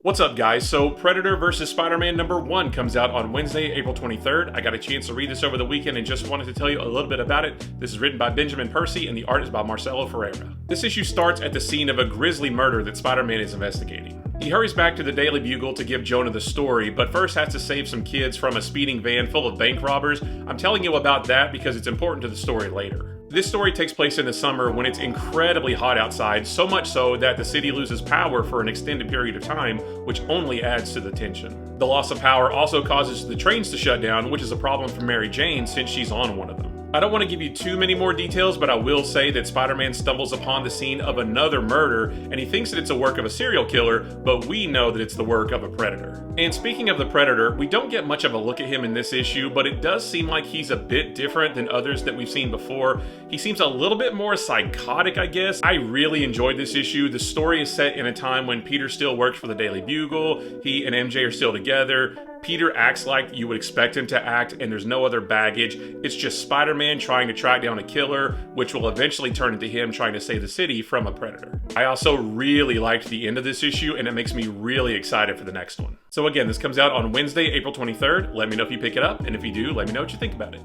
What's up, guys? So, Predator vs. Spider-Man #1 comes out on Wednesday, April 23rd. I got a chance to read this over the weekend and just wanted to tell you a little bit about it. This is written by Benjamin Percy and the art is by Marcelo Ferreira. This issue starts at the scene of a grisly murder that Spider-Man is investigating. He hurries back to the Daily Bugle to give Jonah the story, but first has to save some kids from a speeding van full of bank robbers. I'm telling you about that because it's important to the story later. This story takes place in the summer when it's incredibly hot outside, so much so that the city loses power for an extended period of time, which only adds to the tension. The loss of power also causes the trains to shut down, which is a problem for Mary Jane since she's on one of them. I don't want to give you too many more details, but I will say that Spider-Man stumbles upon the scene of another murder, and he thinks that it's a work of a serial killer, but we know that it's the work of a predator. And speaking of the Predator, we don't get much of a look at him in this issue, but it does seem like he's a bit different than others that we've seen before. He seems a little bit more psychotic, I guess. I really enjoyed this issue. The story is set in a time when Peter still works for the Daily Bugle. He and MJ are still together. Peter acts like you would expect him to act, and there's no other baggage. It's just Spider-Man trying to track down a killer, which will eventually turn into him trying to save the city from a predator. I also really liked the end of this issue, and it makes me really excited for the next one. So again, this comes out on Wednesday, April 23rd. Let me know if you pick it up, and if you do, let me know what you think about it.